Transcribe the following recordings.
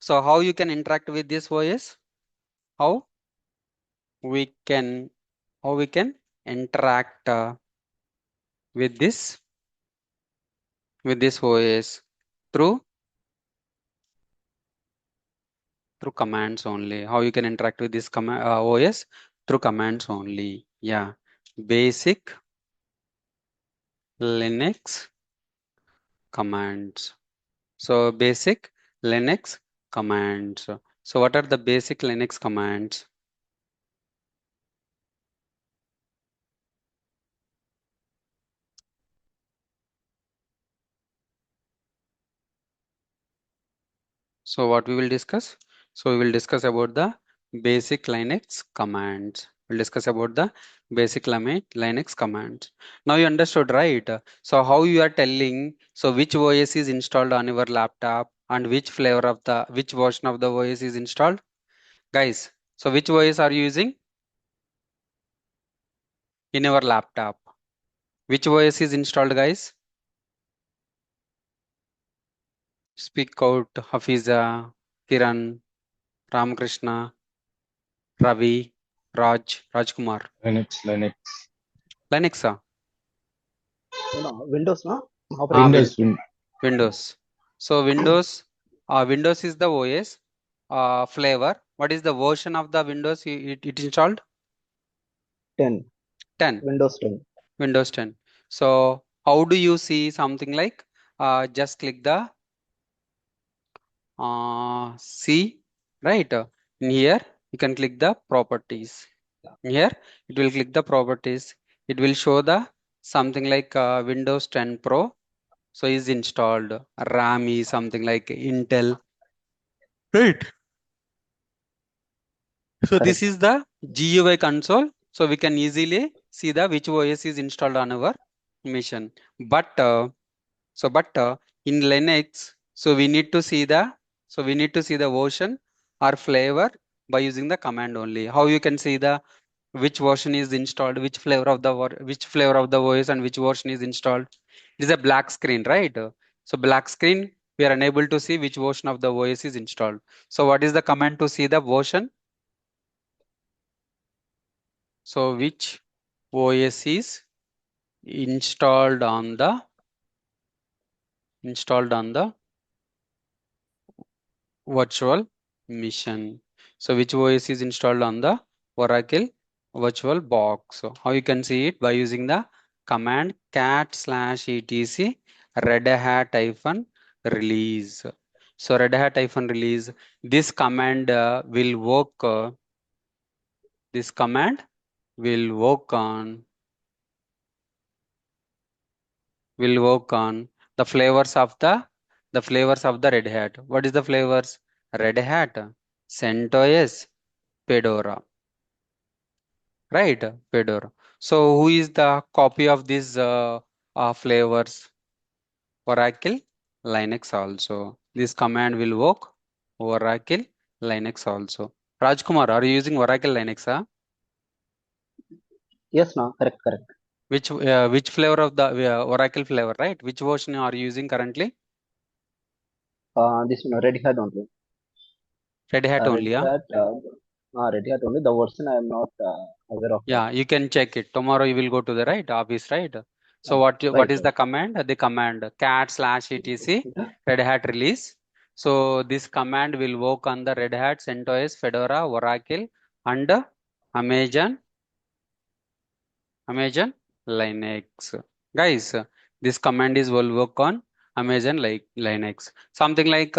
So how you can interact with this OS? How we can interact with this OS through commands only. How you can interact with this OS through commands only. Yeah, basic Linux commands. So basic Linux commands. So what are the basic Linux commands? So what we will discuss? So we will discuss about the basic Linux commands. We'll discuss about the basic Linux commands. Now you understood, right? So how you are telling, so which OS is installed on your laptop and which flavor of which version of the OS is installed? Guys, so which OS are you using in your laptop? Which OS is installed, guys? Speak out, Hafiza, Kiran, Ramakrishna, Ravi, Rajkumar. Linux. Linux, No, Windows, no? ah, Operating system. Windows. So Windows is the OS flavor. What is the version of the Windows it installed? 10. 10. Windows 10. Windows 10. So how do you see something like just click the C, right? In here you can click the properties. Here it will click the properties. It will show the something like Windows 10 Pro. So is installed. RAM is something like Intel. Right. So this Correct. is the GUI console. So we can easily see the which OS is installed on our machine. But in Linux, so we need to see the version or flavor by using the command only. How you can see the which version is installed, which flavor of the OS and which version is installed. It is a black screen, right? So black screen, we are unable to see which version of the OS is installed. So what is the command to see the version? So which OS is installed on the virtual machine? So which OS is installed on the Oracle virtual box? So how you can see it by using the command cat/etc red hat -release. So red hat -release. This command will work. This command will work on the flavors of the Red Hat. What is the flavors? Red Hat, CentOS, Fedora, right? Fedora. So who is the copy of these flavors? Oracle Linux also. This command will work Oracle Linux also. Rajkumar, are you using Oracle Linux? Yes, no? Correct, correct. Which flavor of the Oracle flavor, right? Which version are you using currently? This one, Red Hat only. Red Hat Red only, yeah. Hat, Red Hat only. The version I am not aware of that. Yeah, you can check it. Tomorrow you will go to the office, right? So what Right, is right. the command? The command cat/etc Red Hat release. So this command will work on the Red Hat, CentOS, Fedora, Oracle, and Amazon Linux. Guys, this command will work on Amazon like Linux. Something like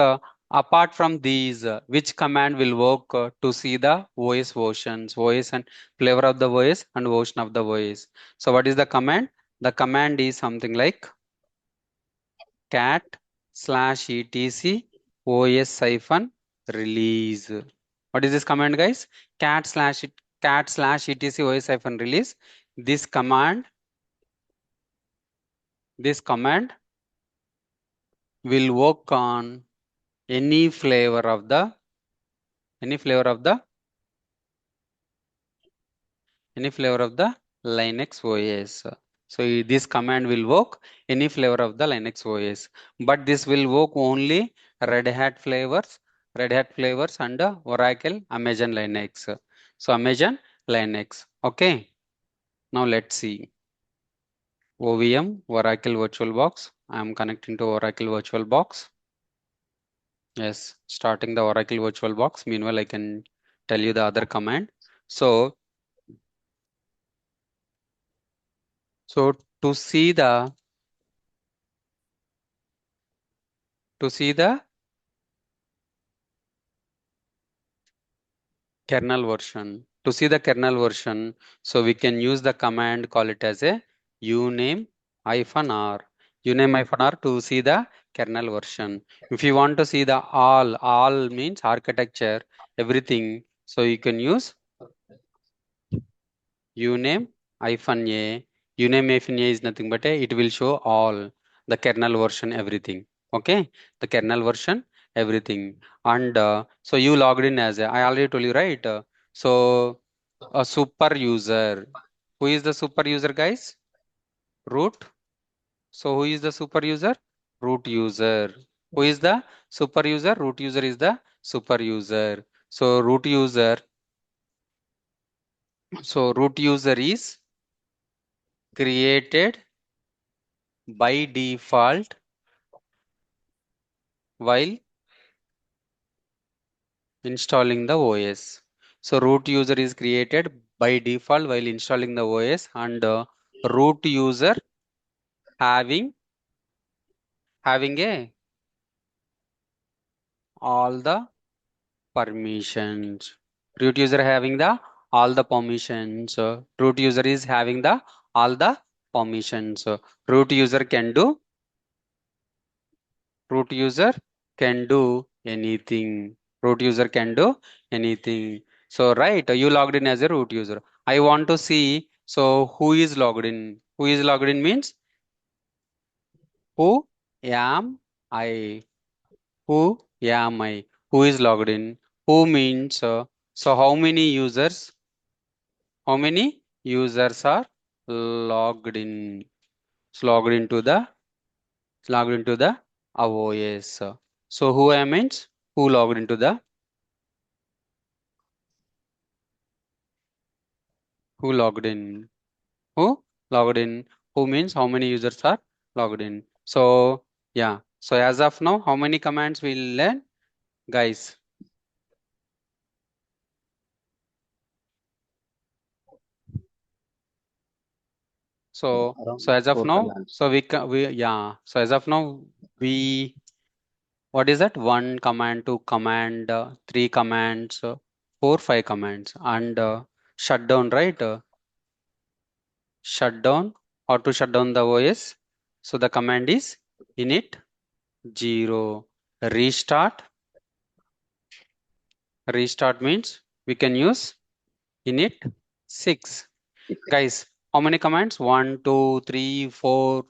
apart from these, which command will work to see the OS versions, OS and flavor of the OS and version of the OS. So what is the command? The command is something like cat/etc OS-release. What is this command, guys? cat/etc OS-release. This command will work on any flavor of the Linux OS. So this command will work any flavor of the Linux OS, but this will work only Red Hat flavors Red Hat flavors and Oracle Amazon Linux. So Amazon Linux. Okay. Now let's see. OVM Oracle VirtualBox. I am connecting to Oracle VirtualBox. Yes, starting the Oracle VirtualBox. Meanwhile, I can tell you the other command. So, so to see the to see the kernel version, to see the kernel version, so we can use the command, call it as a uname -r. Uname -r to see the kernel version. If you want to see the all means architecture, everything. So you can use uname -a. Uname -a is nothing but it will show all the kernel version, everything. Okay, the kernel version, everything. And so you logged in as I already told you, right? So a super user. Who is the super user, guys? Root. So who is the super user? Root user. Who is the super user? Root user is the super user. So root user. So root user is created by default while installing the OS. So root user is created by default while installing the OS, and root user having a all the permissions. Root user having the all the permissions. Root user is having the all the permissions. Root user can do root user can do anything. Root user can do anything. So right, you logged in as a root user. I want to see, so who is logged in? Who is logged in means who am I? Who am I? Who is logged in? Who means so how many users? How many users are logged in? Logged into the OS. So who am means who logged into the who logged in? Who logged in? Who means how many users are logged in? So yeah. So as of now, how many commands we'll learn, guys? So Around as of four now, commands. so we yeah. So as of now, we what is that? One command, two command, three commands, four, five commands, and shutdown, right? Shutdown or to shut down the OS. So the command is init 0. Restart. Restart means we can use init 6. Guys, how many commands? 1, 2, 3, 4,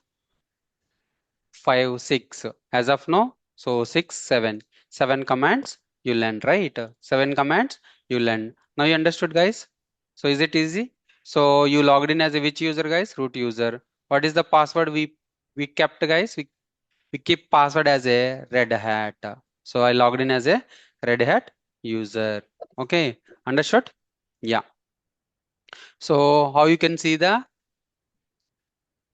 5, 6. As of now, so 6, 7. 7 commands you learn, right? 7 commands you learn. Now you understood, guys? So is it easy? So you logged in as a which user, guys? Root user. What is the password we kept, guys? We keep password as a red hat. So I logged in as a red hat user. Okay, understood? Yeah. So how you can see the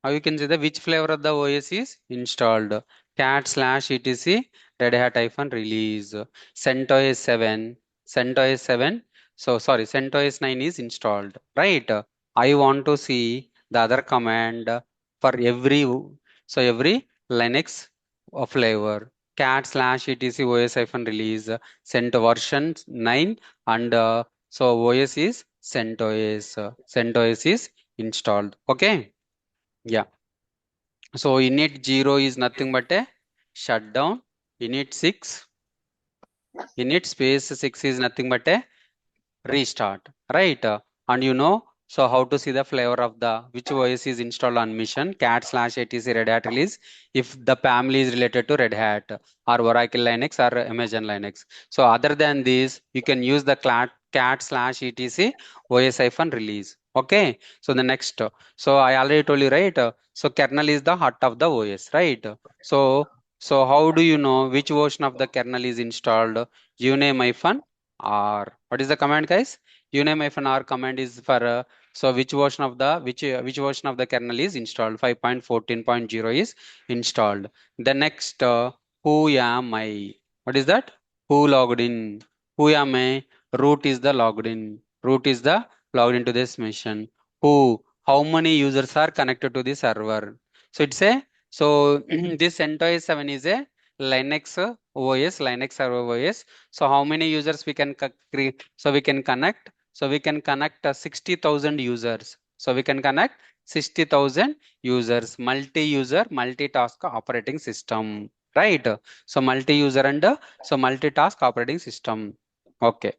which flavor of the OS is installed. cat/etc red hat -release CentOS 7. CentOS 7. So sorry, CentOS 9 is installed. Right. I want to see the other command for every Linux flavor. cat/etc OS-release cent version 9, and so OS is CentOS. CentOS is installed. Okay. Yeah. So init 0 is nothing but a shutdown. Init 6, init space 6 is nothing but a restart, right? And you know, so how to see the flavor of the which OS is installed on mission, cat/etc Red Hat release, if the family is related to Red Hat or Oracle Linux or Amazon Linux. So other than this, you can use the cat/etc OS-release. Okay. So the next, so I already told you, right? So kernel is the heart of the OS, right? So So how do you know which version of the kernel is installed? Uname-r. What is the command, guys? Uname-r command is for so which version of the which version of the kernel is installed? 5.14.0 is installed. The next, who am I? What is that? Who logged in? Who am I? Root is the logged in. Root is the logged into this mission. Who? How many users are connected to the server? So it's a so this CentOS 7 is a Linux OS, Linux server OS. So how many users we can create? So we can connect. So we can connect 60,000 users. So we can connect 60,000 users, multi-user, multitask operating system, right? So multi-user and so multitask operating system. Okay.